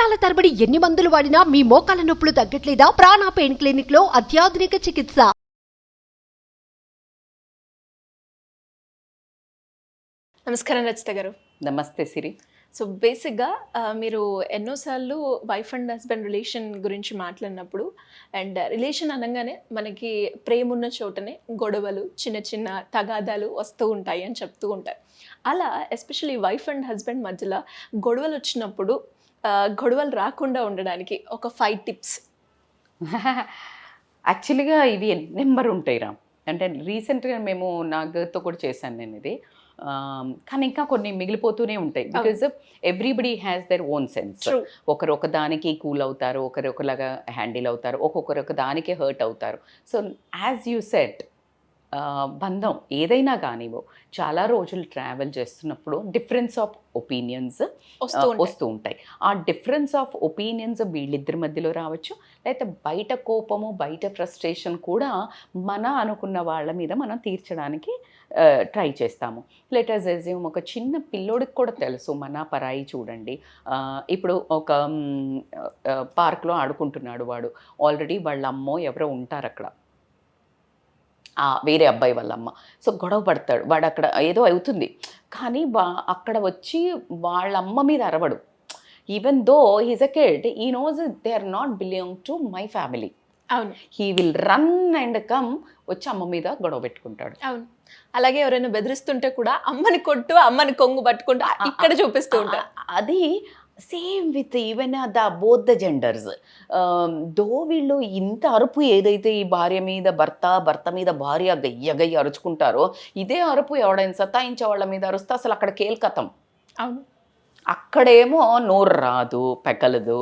సంవత్సరాల తరబడి ఎన్ని మందులు వాడినా మీ మోకాల నొప్పులు తగ్గట్లేదా? ప్రాణ పెయిన్ క్లినిక్ లో అత్యాధునిక చికిత్స. నమస్కారం రచిత గారు. నమస్తే సిరి. సో బేసిక్గా మీరు ఎన్నోసార్లు వైఫ్ అండ్ హస్బెండ్ రిలేషన్ గురించి మాట్లాడినప్పుడు అండ్ రిలేషన్ అనగానే మనకి ప్రేమ ఉన్న చోటనే గొడవలు, చిన్న చిన్న తగాదాలు వస్తూ ఉంటాయి అని చెప్తూ ఉంటారు. అలా ఎస్పెషల్లీ వైఫ్ అండ్ హస్బెండ్ మధ్యలో గొడవలు వచ్చినప్పుడు గొడవలు రాకుండా ఉండడానికి ఒక 5 టిప్స్. యాక్చువల్గా ఇవి నెంబర్ ఉంటాయి రా. అంటే రీసెంట్గా మేము నాగతో కూడా చేశాను నేను ఇది. కానీ ఇంకా కొన్ని మిగిలిపోతూనే ఉంటాయి. Because everybody has their own sense. ఒకరు ఒక దానికి కూల్ అవుతారు, ఒకరు ఒకలాగా హ్యాండిల్ అవుతారు, ఒక్కొక్కరు ఒక దానికే హర్ట్ అవుతారు. సో యాజ్ యూ సెట్, బంధం ఏదైనా కానివో చాలా రోజులు ట్రావెల్ చేస్తున్నప్పుడు డిఫరెన్స్ ఆఫ్ ఒపీనియన్స్ వస్తూ ఉంటాయి. ఆ డిఫరెన్స్ ఆఫ్ ఒపీనియన్స్ వీళ్ళిద్దరి మధ్యలో రావచ్చు, లేకపోతే బయట కోపము, బయట ఫ్రస్ట్రేషన్ కూడా మన అనుకున్న వాళ్ళ మీద మనం తీర్చడానికి ట్రై చేస్తాము. లెటర్స్ ఎజ్యూమ్ ఒక చిన్న పిల్లోడికి కూడా తెలుసు మన పరాయి చూడండి. ఇప్పుడు ఒక పార్క్లో ఆడుకుంటున్నాడు వాడు, ఆల్రెడీ వాళ్ళ అమ్మో ఎవరో ఉంటారు అక్కడ, వేరే అబ్బాయి వాళ్ళ అమ్మ. సో గొడవ పడతాడు వాడు, అక్కడ ఏదో అవుతుంది కానీ అక్కడ వచ్చి వాళ్ళ అమ్మ మీద అరవడు. Even though he's a kid, he knows they are not belong to my family. అవును, he will run and come వచ్చి అమ్మ మీద గొడవ పెట్టుకుంటాడు. అవును. అలాగే ఎవరైనా బెదిరిస్తుంటే కూడా అమ్మని కొట్టు, అమ్మని కొంగు పట్టుకుంటూ ఇక్కడ చూపిస్తూ ఉంటారు. అది same with even both the genders. Though వీళ్ళు ఇంత అరుపు ఏదైతే ఈ భార్య మీద భర్త మీద భార్య గయ్య అరుచుకుంటారో, ఇదే అరుపు ఎవడైనా సతాయించే వాళ్ళ మీద అరుస్తే అసలు అక్కడ కేల్కతం. అవును, అక్కడేమో నోరు రాదు, పెకలదు.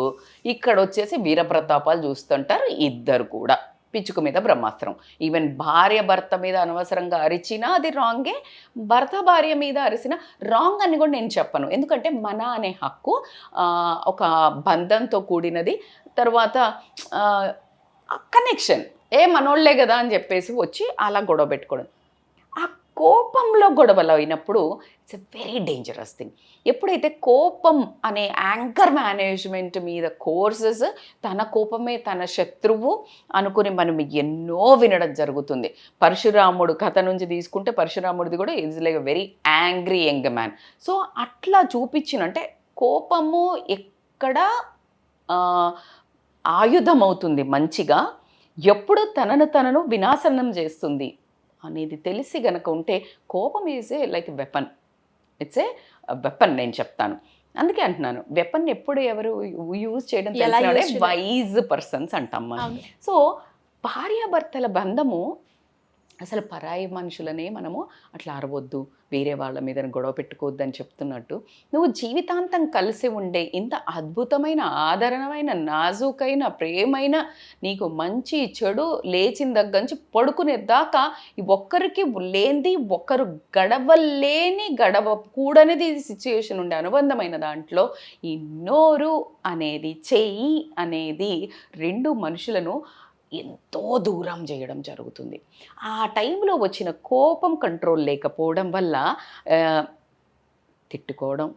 ఇక్కడ వచ్చేసి వీరప్రతాపాలు చూస్తుంటారు ఇద్దరు కూడా. పిచ్చుకు మీద బ్రహ్మాస్త్రం. ఈవెన్ భర్త మీద అనవసరంగా అరిచినా అది రాంగే, భర్త భార్య మీద అరిచినా రాంగ్ అని కూడా నేను చెప్పను. ఎందుకంటే మన అనే హక్కు ఒక బంధంతో కూడినది. తర్వాత కనెక్షన్ మనోళ్లే కదా అని చెప్పేసి వచ్చి అలా గొడవ పెట్టుకోవడం. ఆ కోపంలో గొడవలు అయినప్పుడు it's a very dangerous thing. ఎప్పుడైతే కోపం అనే యాంకర్ మేనేజ్మెంట్ మీద కోర్సెస్, తన కోపమే తన శత్రువు అనుకుని మనం ఎన్నో వినడం జరుగుతుంది. పరశురాముడు కథ నుంచి తీసుకుంటే పరశురాముడిది కూడా is like a very angry young man. So అట్లా చూపించినంటే కోపము ఎక్కడ ఆయుధం అవుతుంది మంచిగా, ఎప్పుడు తనను వినాశనం చేస్తుంది అనేది తెలిసి గనక ఉంటే కోపం is a like weapon. It's a weapon నేను చెప్తాను. అందుకే అంటున్నాను, వెపన్ ఎప్పుడు ఎవరు యూజ్ చేయడం తెలిసినవాడే వైజ్ పర్సన్స్ అంటాం మనం. సో భార్యాభర్తల బంధము అసలు పరాయి మనుషులనే మనము అట్లా అరవద్దు, వేరే వాళ్ళ మీద గొడవ పెట్టుకోవద్దు అని చెప్తున్నట్టు, నువ్వు జీవితాంతం కలిసి ఉండే ఇంత అద్భుతమైన, ఆదరణమైన, నాజూకైన, ప్రేమైన, నీకు మంచి చెడు లేచిన దగ్గర నుంచి పడుకునే దాకా ఒక్కరికి లేనిది ఒక్కరు గడవకూడనిది సిచ్యుయేషన్ ఉండే అనుబంధమైన దాంట్లో ఈ నోరు అనేది, చెయ్యి అనేది రెండు మనుషులను ఎంతో దూరం చేయడం జరుగుతుంది. ఆ టైంలో వచ్చిన కోపం కంట్రోల్ లేకపోవడం వల్ల తిట్టుకోవడం,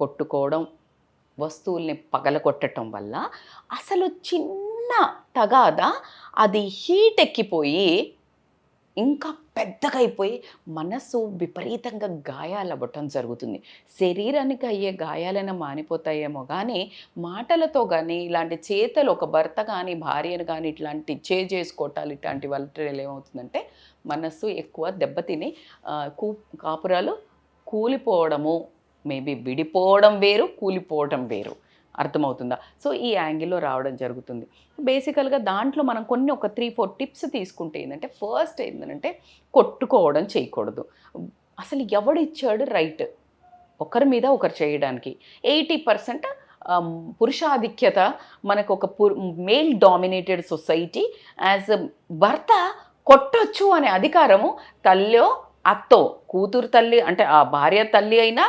కొట్టుకోవడం, వస్తువుల్ని పగలగొట్టడం వల్ల అసలు చిన్న తగాదా అది హీట్ ఎక్కిపోయి ఇంకా పెద్దగా అయిపోయి మనసు విపరీతంగా గాయాలు అవ్వటం జరుగుతుంది. శరీరానికి అయ్యే గాయాలైనా మానిపోతాయేమో కానీ మాటలతో కానీ, ఇలాంటి చేతలు ఒక భర్త కానీ భార్యను కానీ ఇట్లాంటి చేసుకోవటాలు ఇట్లాంటి వాళ్ళ ఏమవుతుందంటే మనస్సు ఎక్కువ దెబ్బతిని కాపురాలు కూలిపోవడము, మేబీ విడిపోవడం వేరు, కూలిపోవడం వేరు. అర్థమవుతుందా? సో ఈ యాంగిల్లో రావడం జరుగుతుంది. బేసికల్గా దాంట్లో మనం కొన్ని ఒక 3-4 టిప్స్ తీసుకుంటే ఏంటంటే, ఫస్ట్ ఏంటంటే కొట్టుకోవడం చేయకూడదు. అసలు ఎవడు ఇచ్చాడు రైట్ ఒకరి మీద ఒకరు చేయడానికి? 80% పురుషాధిక్యత మనకు ఒక మేల్ డామినేటెడ్ సొసైటీ. యాజ్ భర్త కొట్టొచ్చు అనే అధికారము తల్లో అత్తో, కూతురు తల్లి అంటే ఆ భార్య తల్లి అయినా,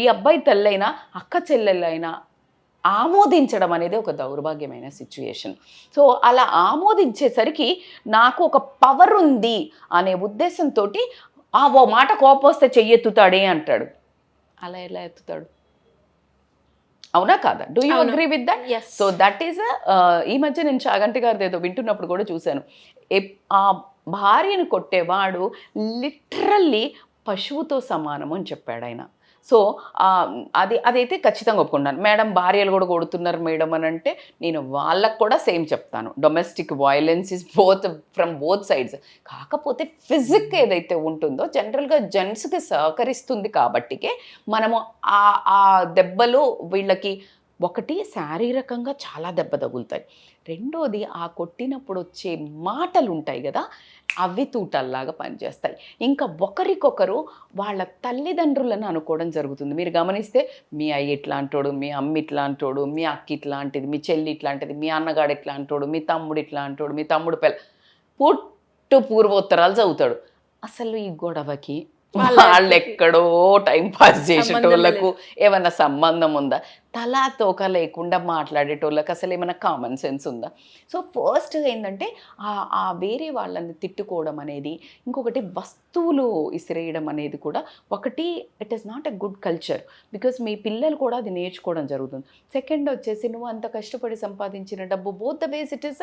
ఈ అబ్బాయి తల్లి అయినా, అక్క చెల్లెళ్ళైనా ఆమోదించడం అనేది ఒక దౌర్భాగ్యమైన సిచ్యుయేషన్. సో అలా ఆమోదించేసరికి నాకు ఒక పవర్ ఉంది అనే ఉద్దేశంతో ఓ మాట కోపం వస్తే చెయ్యెత్తుతాడే అంటాడు. అలా ఎలా ఎత్తుతాడు? అవునా కాదా? డూ యూ అవును. Agree with that? Yes. So that is ఈ మధ్య నేను చాగంటి గారిది ఏదో వింటున్నప్పుడు కూడా చూశాను. ఆ భార్యను కొట్టేవాడు లిటరల్లీ పశువుతో సమానము అని చెప్పాడు ఆయన. సో అదైతే ఖచ్చితంగా ఒప్పుకుంటాను. మేడం భార్యలు కూడా కొడుతున్నారు మేడం అని అంటే నేను వాళ్ళకు కూడా సేమ్ చెప్తాను. Domestic violence is from both sides. కాకపోతే ఫిజిక్ ఏదైతే ఉంటుందో జనరల్గా జెంట్స్కి సహకరిస్తుంది కాబట్టికే మనము ఆ దెబ్బలు వీళ్ళకి ఒకటి శారీరకంగా చాలా దెబ్బ తగులుతాయి. రెండోది ఆ కొట్టినప్పుడు వచ్చే మాటలు ఉంటాయి కదా, అవి తూటల్లాగా పనిచేస్తాయి. ఇంకా ఒకరికొకరు వాళ్ళ తల్లిదండ్రులను అనుకోవడం జరుగుతుంది. మీరు గమనిస్తే మీ అయ్య ఇట్లాంటోడు, మీ అమ్మ ఇట్లాంటోడు, మీ అక్క ఇట్లాంటిది, మీ చెల్లి ఇట్లాంటిది, మీ అన్నగాడు ఇట్లాంటోడు, మీ తమ్ముడు ఇట్లాంటోడు, మీ తమ్ముడు పూర్వోత్తరాలు చదువుతాడు. అసలు ఈ గొడవకి వాళ్ళు ఎక్కడో టైం పాస్ చేసేటోళ్ళకు ఏమన్నా సంబంధం ఉందా? తలా తోక లేకుండా మాట్లాడేటోళ్ళకి అసలు ఏమైనా కామన్ సెన్స్ ఉందా? సో ఫస్ట్ ఏంటంటే ఆ వేరే వాళ్ళని తిట్టుకోవడం అనేది, ఇంకొకటి వస్తువులు ఇసిరేయడం అనేది కూడా ఒకటి it is not a good culture. Because మీ పిల్లలు కూడా అది నేర్చుకోవడం జరుగుతుంది. సెకండ్ వచ్చేసి నువ్వు అంత కష్టపడి సంపాదించిన డబ్బు both the ways it is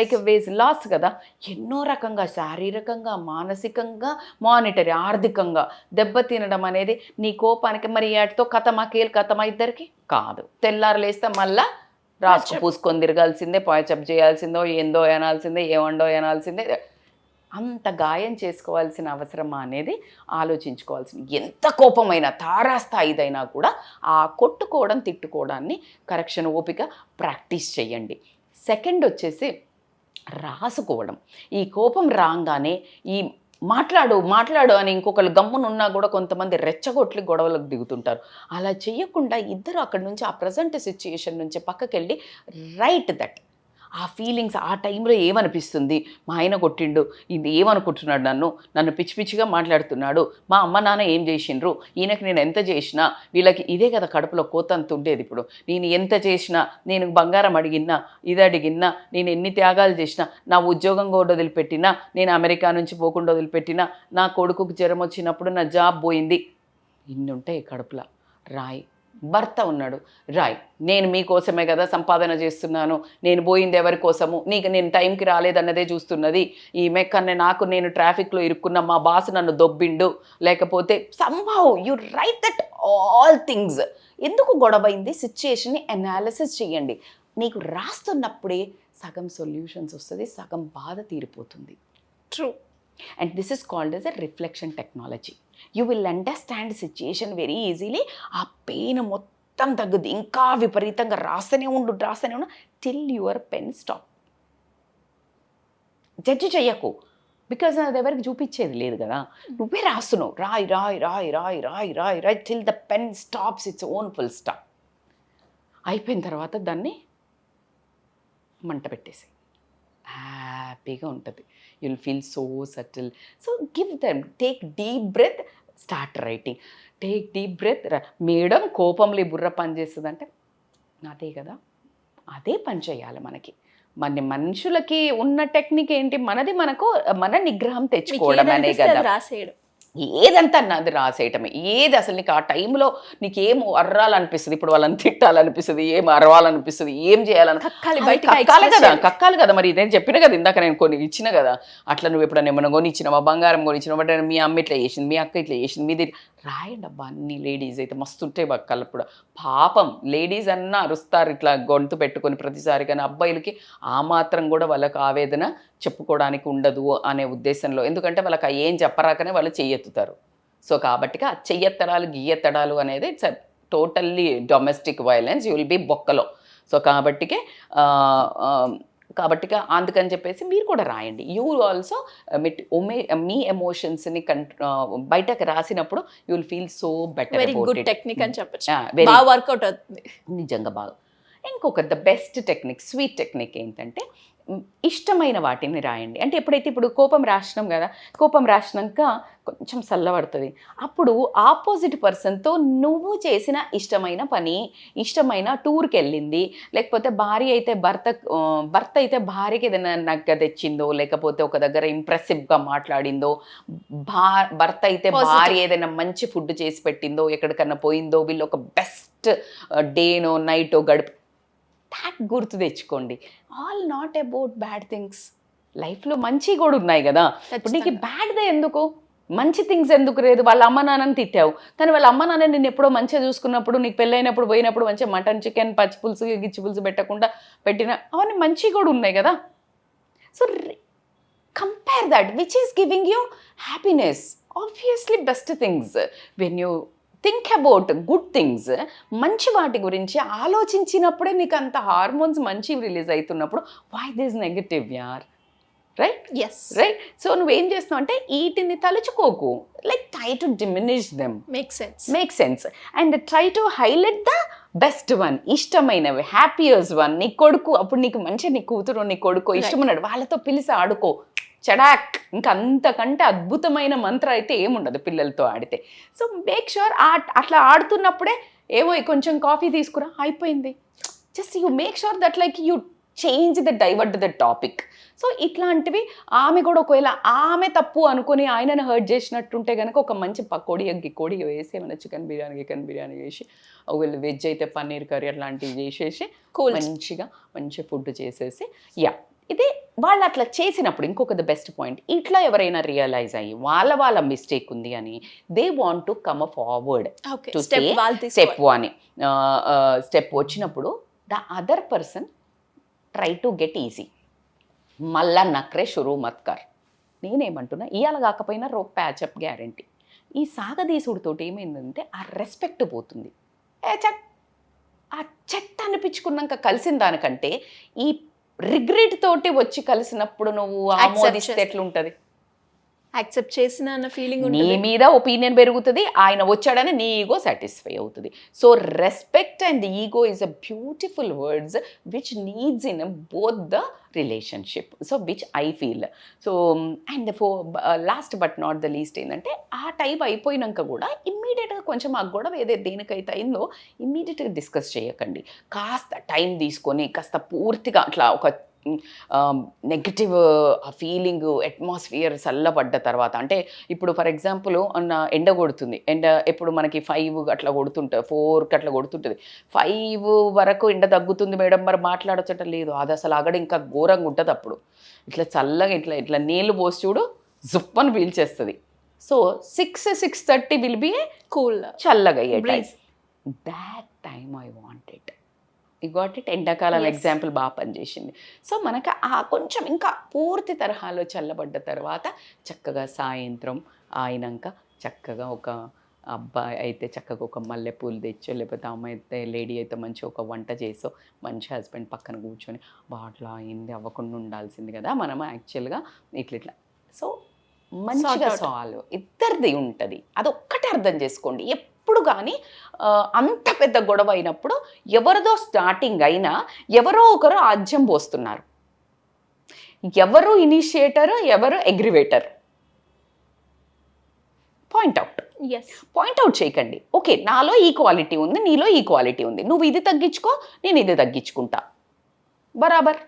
like ways loss కదా. ఎన్నో రకంగా శారీరకంగా, మానసికంగా, మానిటరీ ఆర్థికంగా దెబ్బతినడం అనేది నీ కోపానికి మరి వాటితో కథమా కథమా ఇద్దరికి కాదు. తెల్లారు లేస్తే మళ్ళా రాసుకు పూసుకొని తిరగాల్సిందే, పాయచప్ చేయాల్సిందో, ఏందో అనాల్సిందే, ఏమండో అనాల్సిందే. అంత గాయం చేసుకోవాల్సిన అవసరమా అనేది ఆలోచించుకోవాల్సింది. ఎంత కోపమైనా తారాస్థాయిదైనా కూడా ఆ కొట్టుకోవడం తిట్టుకోవడాన్ని కరెక్షన్ ఓపిక ప్రాక్టీస్ చేయండి. సెకండ్ వచ్చేసి రాసుకోవడం. ఈ కోపం రాగానే ఈ మాట్లాడు అని ఇంకొకరు గమ్మునున్నా కూడా కొంతమంది రెచ్చగొట్లి గొడవలకు దిగుతుంటారు. అలా చేయకుండా ఇద్దరు అక్కడి నుంచి ఆ ప్రజెంట్ సిచ్యుయేషన్ నుంచి పక్కకెళ్ళి రైట్ దట్ ఆ ఫీలింగ్స్ ఆ టైంలో ఏమనిపిస్తుంది, మా ఆయన కొట్టిండు, ఇది ఏమనుకుంటున్నాడు, నన్ను పిచ్చి పిచ్చిగా మాట్లాడుతున్నాడు, మా అమ్మ నాన్న ఏం చేసిండ్రు, ఈయనకి నేను ఎంత చేసినా, వీళ్ళకి ఇదే కదా కడుపులో కోతంత ఉండేది. ఇప్పుడు నేను ఎంత చేసినా, నేను బంగారం అడిగినా, ఇది అడిగినా, నేను ఎన్ని త్యాగాలు చేసినా, నా ఉద్యోగం కూడా వదిలిపెట్టినా, నేను అమెరికా నుంచి పోకుండా వదిలిపెట్టినా, నా కొడుకుకు జ్వరం వచ్చినప్పుడు నా జాబ్ పోయింది, ఇన్ని ఉంటాయి కడుపులో. రాయి. భర్త ఉన్నాడు, రాయ్, నేను మీకోసమే కదా సంపాదన చేస్తున్నాను, నేను పోయింది ఎవరి కోసము, నేను టైంకి రాలేదన్నదే చూస్తున్నది, ఈమె కన్నా నేను ట్రాఫిక్లో ఇరుక్కున్న మా బాస్ నన్ను దొబ్బిండు, లేకపోతే somehow you right that all things. ఎందుకు గొడవైంది సిచ్యుయేషన్ని అనాలిసిస్ చేయండి. నీకు రాస్తున్నప్పుడే సగం సొల్యూషన్స్ వస్తుంది, సగం బాధ తీరిపోతుంది. True. And this is called as a reflection technology. You will understand the situation very easily. ఆ పెయిన్ మొత్తం తగ్గుద్ది. ఇంకా విపరీతంగా రాస్తూనే ఉండు till your pen stop. Judge చెయ్యకు, బికాజ్ అది ఎవరికి చూపించేది లేదు కదా. నువ్వే రాస్తున్నావు, Roy till the pen stops its own full stop. అయిపోయిన తర్వాత దాన్ని మంట పెట్టేసి హ్యాపీగా ఉంటుంది. you'll feel so subtle. So give them, take deep breath, start writing. Take deep breath. Madam కోపంలో బుర్ర పని చేస్తుందంటే అదే కదా, అదే పని చేయాలి. మనకి మనుషులకి ఉన్న టెక్నిక్ ఏంటి, మన నిగ్రహం తెచ్చుకోవడం అనే కదా. రాసేయడం, ఏదంతా అన్నది రాసేయటమే. ఏది అసలు నీకు ఆ టైంలో నీకు ఏం అర్రాలనిపిస్తుంది, ఇప్పుడు వాళ్ళని తిట్టాలనిపిస్తుంది, ఏం అరవాలనిపిస్తుంది, ఏం కక్కాలి కదా. మరి నేను చెప్పిన కదా ఇందాక, నేను కొన్ని ఇచ్చిన కదా. అట్లా నువ్వు ఎప్పుడైనా ఏమైనా కొనిచ్చినావా, బంగారం కొనిచ్చినావా, మీ అమ్మ ఇట్లా చేసింది, మీ అక్క ఇట్లా చేసింది, మీది రాయండి. అబ్బా అన్ని లేడీస్ అయితే మస్తుంటాయి బక్కలప్పుడు. పాపం లేడీస్ అన్నా అరుస్తారు ఇట్లా గొంతు పెట్టుకొని ప్రతిసారి, కానీ అబ్బాయిలకి ఆ మాత్రం కూడా వాళ్ళకి ఆవేదన చెప్పుకోవడానికి ఉండదు అనే ఉద్దేశంలో. ఎందుకంటే వాళ్ళకి ఏం చెప్పరాకనే వాళ్ళు చెయ్యెత్తుతారు. సో కాబట్టి ఆ చెయ్యెత్తడాలు గియ్యెత్తడాలు అనేది it's totally domestic violence. You will be బొక్కలో. సో కాబట్టికే అందుకని చెప్పేసి మీరు కూడా రాయండి. యూ ఆల్సో మీ ఎమోషన్స్ని బయటకు రాసినప్పుడు you will feel so better. Very good technique అని చెప్పచ్చు, బాగా వర్కౌట్ అవుతుంది నిజంగా బాగా. ఇంకొక the best technique, sweet technique ఏంటంటే ఇష్టమైన వాటిని రాయండి. అంటే ఎప్పుడైతే ఇప్పుడు కోపం రాసినాం కదా, కోపం రాసినాక కొంచెం చల్లబడుతుంది, అప్పుడు ఆపోజిట్ పర్సన్తో నువ్వు చేసిన ఇష్టమైన పని, ఇష్టమైన టూర్కి వెళ్ళింది, లేకపోతే భర్త అయితే భార్యకి ఏదైనా నగ్గ తెచ్చిందో, లేకపోతే ఒక దగ్గర ఇంప్రెసివ్గా మాట్లాడిందో, భర్త అయితే భార్య ఏదైనా మంచి ఫుడ్ చేసి పెట్టిందో, ఎక్కడికన్నా పోయిందో, వీళ్ళు ఒక బెస్ట్ డేనో నైటో దాట్ గుర్తు తెచ్చుకోండి. All not about bad things. లైఫ్లో మంచి కూడా ఉన్నాయి కదా. ఇప్పుడు నీకు బ్యాడ్దే ఎందుకు, మంచి థింగ్స్ ఎందుకు లేదు? వాళ్ళ అమ్మ నాన్నని తిట్టావు, కానీ వాళ్ళ అమ్మ నాన్న నిన్ను ఎప్పుడో మంచిగా చూసుకున్నప్పుడు, నీకు పెళ్ళైనప్పుడు పోయినప్పుడు మంచిగా మటన్ చికెన్ పచ్చి పులుసు గిచ్చి పులుసు పెట్టకుండా పెట్టిన అవన్నీ మంచి కూడా ఉన్నాయి కదా. So compare that which is giving you happiness. Obviously best things when you think about good things, మంచి వాటి గురించి ఆలోచించినప్పుడే నీకు అంత హార్మోన్స్ మంచి రిలీజ్ అవుతున్నప్పుడు వై దిస్ నెగటివ్ యార్, రైట్? Yes, right. సో నువ్వేం చేస్తున్నావు అంటే వీటిని తలుచుకోకు, like try to diminish them, make sense and try to highlight the best one, ఇష్టమైనవి, హ్యాపీయెస్ట్ వన్. నీ కొడుకు, అప్పుడు నీకు మంచి నీ కూతురు నీ కొడుకు ఇష్టమన్నాడు, వాళ్ళతో పిలిచి ఆడుకో, చడాక్. ఇంకా అంతకంటే అద్భుతమైన మంత్రం అయితే ఏముండదు పిల్లలతో ఆడితే. సో మేక్ ష్యూర్ అట్లా ఆడుతున్నప్పుడే ఏమో కొంచెం కాఫీ తీసుకురా, అయిపోయింది. Just you make sure that like you change divert the topic. So ఇట్లాంటివి ఆమె కూడా ఒకవేళ ఆమె తప్పు అనుకుని ఆయనను హర్ట్ చేసినట్టుంటే కనుక ఒక మంచి కోడి వేసి ఏమైనా చికెన్ బిర్యానీ చేసి, ఒకవేళ వెజ్ అయితే పన్నీర్ కర్రీ అట్లాంటివి చేసేసి మంచిగా మంచి ఫుడ్ చేసేసి, ఇది వాళ్ళు అట్లా చేసినప్పుడు ఇంకొక ద బెస్ట్ పాయింట్, ఇట్లా ఎవరైనా రియలైజ్ అయ్యి వాళ్ళ మిస్టేక్ ఉంది అని they want to come forward to step అని స్టెప్ వచ్చినప్పుడు the other person try to get easy. మళ్ళా నక్రే షురూ మత్కర్. నేనేమంటున్నా, ఇవాళ కాకపోయినా రోప్ ప్యాచప్ గ్యారంటీ. ఈ సాగదీసుడితోటి ఏమైందంటే ఆ రెస్పెక్ట్ పోతుంది. ఆ చెట్టు అనిపించుకున్నాక కలిసిన దానికంటే ఈ రిగ్రెట్ తోటి వచ్చి కలిసినప్పుడు నువ్వు ఆమోదిస్తే ఎట్లుంటది? యాక్సెప్ట్ చేసిన అన్న ఫీలింగ్, నీ మీద ఒపీనియన్ పెరుగుతుంది, ఆయన వచ్చాడని నీ ఈగో సాటిస్ఫై అవుతుంది. So respect and ego is a beautiful words which needs in both the relationship. So which I feel. So and last but not the least ఏంటంటే, ఆ టైప్ అయిపోయినాక కూడా ఇమ్మీడియట్గా కొంచెం ఆ గొడవ దేనికైతే అయిందో ఇమ్మీడియట్గా డిస్కస్ చేయకండి. కాస్త టైం తీసుకొని కాస్త పూర్తిగా అట్లా ఒక నెగటివ్ ఫీలింగ్ అట్మాస్ఫియర్ చల్లబడ్డ తర్వాత, అంటే ఇప్పుడు ఫర్ ఎగ్జాంపుల్ ఎండ కొడుతుంది, ఎప్పుడు మనకి 5 అట్లా కొడుతుంటుంది, 4కి అట్లా కొడుతుంటుంది, 5 వరకు ఎండ తగ్గుతుంది మేడం మరి మాట్లాడొచ్చట లేదు, అది అసలు అగడ ఇంకా ఘోరంగా ఉంటుంది. అప్పుడు ఇట్లా చల్లగా ఇట్లా నీళ్ళు పోసి చూడు, జుప్పని పీల్చేస్తుంది. సో 6-6:30 విల్ బి కూల్, చల్లగా అయ్యే time. That time I want it. You got it. ఎండాకాలం ఎగ్జాంపుల్ బాగా పనిచేసింది. సో మనకు ఆ కొంచెం ఇంకా పూర్తి తరహాలో చల్లబడ్డ తర్వాత చక్కగా సాయంత్రం అయినాక చక్కగా ఒక అబ్బాయి అయితే చక్కగా ఒక మల్లెపూలు తెచ్చో, లేకపోతే అమ్మాయి అయితే లేడీ అయితే మంచిగా ఒక వంట చేసో, మంచి హస్బెండ్ పక్కన కూర్చొని బాట్లా అయింది అవ్వకుండా ఉండాల్సింది కదా మనం యాక్చువల్గా ఇట్లా. సో మంచిగా సాల్వ్ ఇద్దరిది ఉంటుంది. అదొక్కటే అర్థం చేసుకోండి. ఎప్పుడు కానీ అంత పెద్ద గొడవ అయినప్పుడు ఎవరిదో స్టార్టింగ్ అయినా ఎవరో ఒకరు ఆజ్యం పోస్తున్నారు. ఎవరు ఇనిషియేటర్, ఎవరు అగ్రివేటర్. పాయింట్అవుట్ చేయకండి. ఓకే, నాలో ఈ క్వాలిటీ ఉంది, నీలో ఈ క్వాలిటీ ఉంది, నువ్వు ఇది తగ్గించుకో, నేను ఇది తగ్గించుకుంటా, బరాబర్,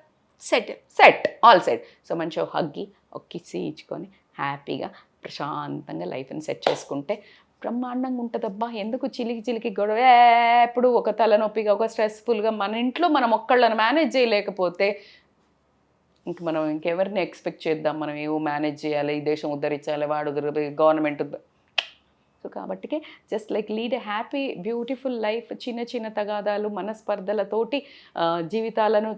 సెట్ ఆల్ సెట్. సో మంచిగా హగ్గి ఒక కిస్సి ఇచ్చుకొని హ్యాపీగా ప్రశాంతంగా లైఫ్ని సెట్ చేసుకుంటే బ్రహ్మాండంగా ఉంటుందబ్బా. ఎందుకు చిలికి గొడవ ఎప్పుడు ఒక తలనొప్పిగా, ఒక స్ట్రెస్ఫుల్గా మన ఇంట్లో మనం ఒక్కళ్ళని మేనేజ్ చేయలేకపోతే ఇంక మనం ఇంకెవరిని ఎక్స్పెక్ట్ చేద్దాం? మనం ఏవో మేనేజ్ చేయాలి, ఈ దేశం ఉద్ధరించాలి, వాడు గవర్నమెంట్. సో కాబట్టి just like lead a happy beautiful life. చిన్న తగాదాలు, మనస్పర్ధలతోటి జీవితాలను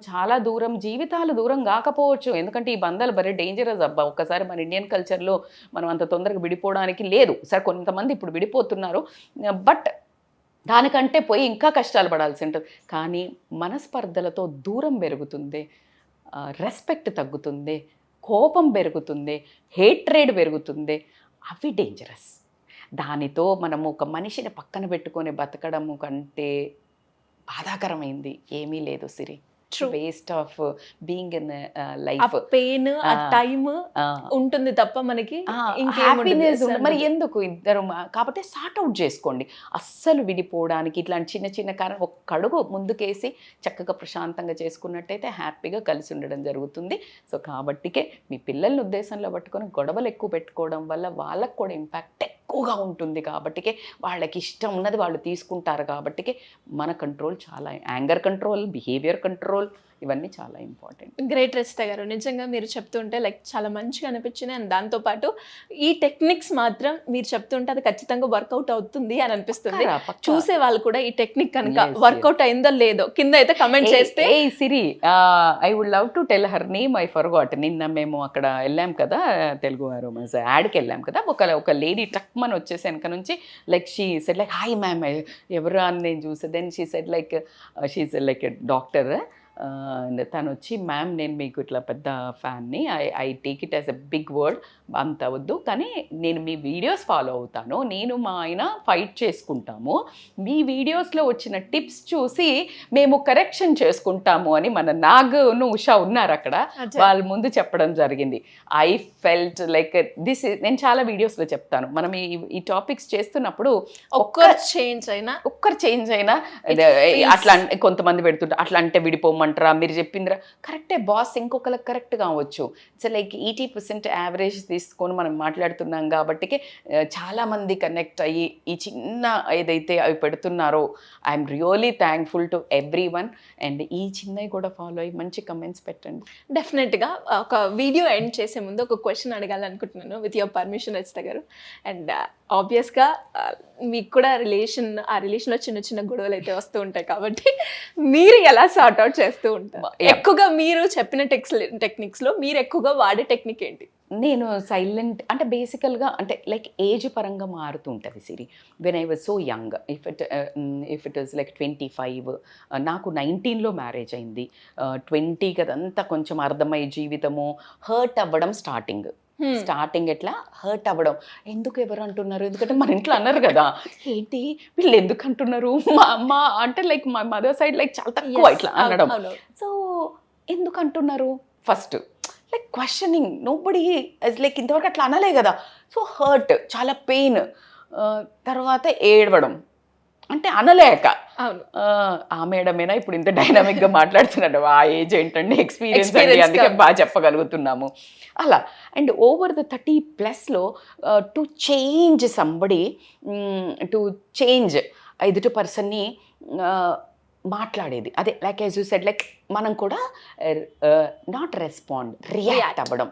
జీవితాలు దూరం కాకపోవచ్చు. ఎందుకంటే ఈ బంధాలు భలే డేంజరస్ అబ్బా. ఒక్కసారి మన ఇండియన్ కల్చర్లో మనం అంత తొందరగా విడిపోవడానికి లేదు. సరే కొంతమంది ఇప్పుడు విడిపోతున్నారు, బట్ దానికంటే పోయి ఇంకా కష్టాలు పడాల్సి ఉంటుంది. కానీ మనస్పర్ధలతో దూరం పెరుగుతుంది, రెస్పెక్ట్ తగ్గుతుంది, కోపం పెరుగుతుంది, హేట్రేడ్ పెరుగుతుంది. అవి డేంజరస్. దానితో మనము ఒక మనిషిని పక్కన పెట్టుకొని బతకడము కంటే బాధాకరమైంది ఏమీ లేదు సిరి. True. Waste of being in ఆ లైఫ్. పెయిన్ ఆ టైమ్ ఉంటుంది తప్ప మనకి హ్యాపీనెస్ ఇంకేముంటుంది. మరి ఎందుకు ఇద్దరు కాబట్టి సార్ట్ అవుట్ చేసుకోండి. అస్సలు విడిపోవడానికి ఇట్లాంటి చిన్న చిన్న కారణం ఒక్క అడుగు ముందుకేసి చక్కగా ప్రశాంతంగా చేసుకున్నట్టయితే హ్యాపీగా కలిసి ఉండడం జరుగుతుంది. సో కాబట్టికే మీ పిల్లల్ని ఉద్దేశంలో పట్టుకొని గొడవలు ఎక్కువ పెట్టుకోవడం వల్ల వాళ్ళకు కూడా ఇంపాక్ట్ ఎక్కువగా ఉంటుంది. కాబట్టికే వాళ్ళకి ఇష్టం ఉన్నది వాళ్ళు తీసుకుంటారు. కాబట్టికే మన కంట్రోల్ చాలా, యాంగర్ కంట్రోల్, బిహేవియర్ కంట్రోల్, ఇవన్నీ చాలా ఇంపార్టెంట్. గ్రేట్ రచిత గారు, నిజంగా మీరు చెప్తుంటే లైక్ చాలా మంచిగా అనిపించింది. అండ్ దాంతోపాటు ఈ టెక్నిక్స్ మాత్రం మీరు చెప్తుంటే అది ఖచ్చితంగా వర్కౌట్ అవుతుంది అని అనిపిస్తుంది. చూసే వాళ్ళు కూడా ఈ టెక్నిక్ కనుక వర్కౌట్ అయిందో లేదో కింద అయితే కమెంట్ చేస్తే. Siri, I would love to tell her name, I forgot. నిన్న మేము అక్కడ వెళ్ళాం కదా, తెలుగు రొమాన్స్ యాడ్కి వెళ్ళాం కదా, ఒక లేడీ టక్మన్ వచ్చేసి వెనక నుంచి like she said like hi ma'am, ఎవరు అని నేను చూసే. Then she said like she's like doctor. తను వచ్చి మ్యామ్ నేను మీకు ఇట్లా పెద్ద ఫ్యాన్ని, I take it as a big word, అంత వద్దు, కానీ నేను మీ వీడియోస్ ఫాలో అవుతాను, నేను మా ఆయన ఫైట్ చేసుకుంటాము, మీ వీడియోస్లో వచ్చిన టిప్స్ చూసి మేము కరెక్షన్ చేసుకుంటాము అని మన నాగును ఉషా ఉన్నారు అక్కడ, వాళ్ళ ముందు చెప్పడం జరిగింది. I felt like this. నేను చాలా వీడియోస్లో చెప్తాను, మనం ఈ టాపిక్స్ చేస్తున్నప్పుడు ఒక్కరు చేంజ్ అయినా అట్లా కొంతమంది పెడుతుంటారు, అట్లా అంటే విడిపోమంటారా, మీరు చెప్పిందిరా కరెక్టే బాస్, ఇంకొకరికి కరెక్ట్ కావచ్చు. ఇట్స్ లైక్ 80% యావరేజ్ తీసుకొని మనం మాట్లాడుతున్నాం. కాబట్టి చాలామంది కనెక్ట్ అయ్యి ఈ చిన్న ఏదైతే అవి పెడుతున్నారో I'm really thankful to everyone. And ఈ చిన్నవి కూడా ఫాలో అయ్యి మంచి కమెంట్స్ పెట్టండి. డెఫినెట్గా ఒక వీడియో ఎండ్ చేసే ముందు ఒక క్వశ్చన్ అడగాలనుకుంటున్నాను, with your permission Rachita garu. And ఆబ్వియస్గా మీకు కూడా ఆ రిలేషన్లో చిన్న చిన్న గొడవలు అయితే వస్తూ ఉంటాయి, కాబట్టి మీరు ఎలా సార్ట్ అవుట్ చేస్తూ ఉంటారు? ఎక్కువగా మీరు చెప్పిన టెక్నిక్స్లో మీరు ఎక్కువగా వాడే టెక్నిక్ ఏంటి? నేను సైలెంట్ అంటే బేసికల్గా అంటే లైక్ ఏజ్ పరంగా మారుతూ ఉంటుంది Siri. When I was so young, if it is like 25, నాకు 19లో మ్యారేజ్ అయింది. 20కి అదంతా కొంచెం అర్థమయ్యే జీవితము, హర్ట్ అవ్వడం స్టార్టింగ్ ఎట్లా హర్ట్ అవ్వడం, ఎందుకు ఎవరు అంటున్నారు, ఎందుకంటే మన ఇంట్లో అన్నారు కదా, ఏంటి వీళ్ళు ఎందుకు అంటున్నారు, మా అమ్మ అంటే లైక్ మా మదర్ సైడ్ లైక్ చాలా తక్కువ ఇట్లా అనడం. సో ఎందుకు అంటున్నారు first like questioning, nobody like ఇంతవరకు అట్లా అనలే కదా. సో హర్ట్, చాలా పెయిన్, తర్వాత ఏడవడం అంటే అనలేక. ఆ మేడమేనా ఇప్పుడు ఇంత డైనామిక్గా మాట్లాడుతున్నాడు, ఆ ఏజ్ ఏంటండి, ఎక్స్పీరియన్స్ అండి, అందుకే బాగా చెప్పగలుగుతున్నాము అలా. అండ్ ఓవర్ ద 30+లో to change somebody, to change ఎదుటి పర్సన్ని మాట్లాడేది అదే like as you said, like మనం కూడా నాట్ రెస్పాండ్, రియాక్ట్ అవ్వడం.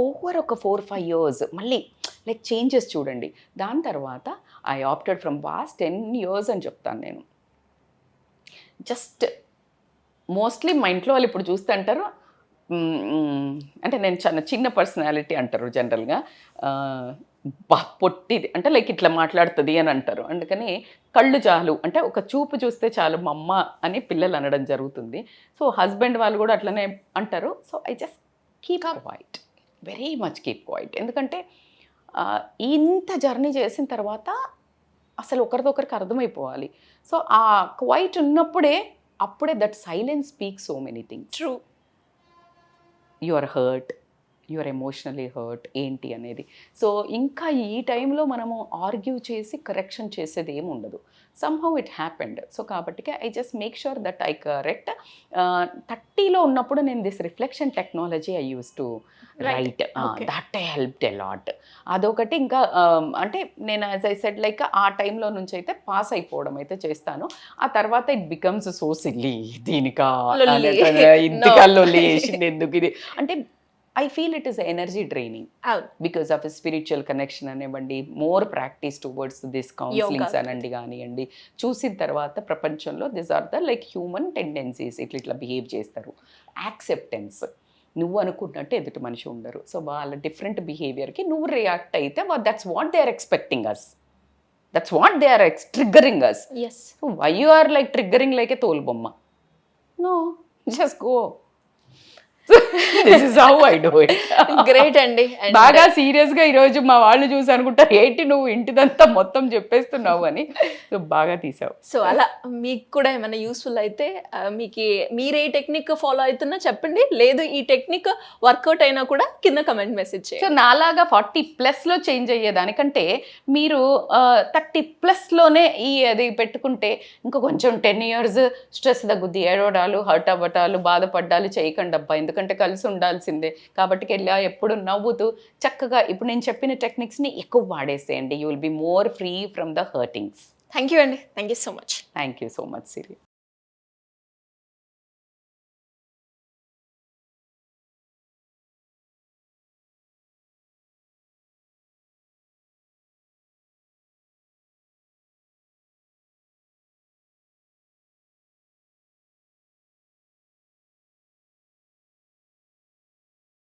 ఓవర్ ఒక 4-5 years మళ్ళీ లైక్ చేంజెస్ చూడండి. దాని తర్వాత I opted from past 10 years అని చెప్తాను నేను. జస్ట్ మోస్ట్లీ మా ఇంట్లో వాళ్ళు ఇప్పుడు చూస్తే అంటారు, అంటే నేను చిన్న పర్సనాలిటీ అంటారు జనరల్గా, పొట్టిది అంటే లైక్ ఇట్లా మాట్లాడుతుంది అని అంటారు. అందుకని కళ్ళు చాలు అంటే ఒక చూపు చూస్తే చాలు మా అమ్మ అని పిల్లలు అనడం జరుగుతుంది. సో హస్బెండ్ వాళ్ళు కూడా అట్లనే అంటారు. So I just keep quiet, very much keep quiet. ఎందుకంటే ఇంత జర్నీ చేసిన తర్వాత అసలు ఒకరితో ఒకరికి అర్థమైపోవాలి. సో ఆ క్వైట్ ఉన్నప్పుడే that silence speaks so many things. True. You are hurt, you are emotionally hurt ఏంటి అనేది. సో ఇంకా ఈ టైంలో మనము ఆర్గ్యూ చేసి కరెక్షన్ చేసేది ఏమి ఉండదు. Somehow it happened. సో కాబట్టి I just make sure that I correct. 30లో ఉన్నప్పుడు నేను this reflection technology I use to write, that helped a lot. అదొకటి. ఇంకా అంటే నేను యాజ్ ఐ సెడ్ లైక్ ఆ టైంలో నుంచి అయితే పాస్ అయిపోవడం అయితే చేస్తాను. ఆ తర్వాత ఇట్ బికమ్స్ సో సిల్లీ, దీనికా ఇంటికల్లో లేచింది ఎందుకు ఇది అంటే I feel it is energy draining because of a spiritual connection అనివ్వండి, more practice towards this counsellings అనండి కానివ్వండి. చూసిన తర్వాత ప్రపంచంలో this are the like human tendencies, ఇట్లా బిహేవ్ చేస్తారు. యాక్సెప్టెన్స్, నువ్వు అనుకున్నట్టు ఎదుటి మనిషి ఉండరు. సో వాళ్ళ డిఫరెంట్ బిహేవియర్కి నువ్వు రియాక్ట్ అయితే that's what they are expecting us, that's what they are triggering us. So why you are like triggering like a తోలు బొమ్మ? No, just go. This is how I do it. Great అండి. And బాగా serious గా ఈరోజు మా వాళ్ళు చూసి అనుకుంటారు ఏంటి నువ్వు ఇంటిదంతా మొత్తం చెప్పేస్తున్నావు అని. సో బాగా తీసావు. సో అలా మీకు కూడా ఏమైనా యూస్ఫుల్ అయితే మీకు మీరు ఏ టెక్నిక్ ఫాలో అవుతున్నా చెప్పండి, లేదు ఈ టెక్నిక్ వర్కౌట్ అయినా కూడా కింద కమెంట్ మెసేజ్ సో చేయండి. నాలాగా 40+ లో చేంజ్ అయ్యేదానికంటే మీరు 30+ లోనే అది పెట్టుకుంటే ఇంకా కొంచెం 10 years స్ట్రెస్ తగ్గుద్ది. ఏడవడాలు, హర్ట్ అవ్వటాలు, బాధపడ్డాలు చేయకండి అబ్బా, ఎందుకంటే కలిసి ఉండాల్సిందే. కాబట్టి ఎప్పుడు నవ్వుతూ చక్కగా ఇప్పుడు నేను చెప్పిన టెక్నిక్స్ని ఎక్కువ వాడేసేయండి. You will be more free from the hurtings. Thank you అండి. Thank you so much. Thank you so much Siri.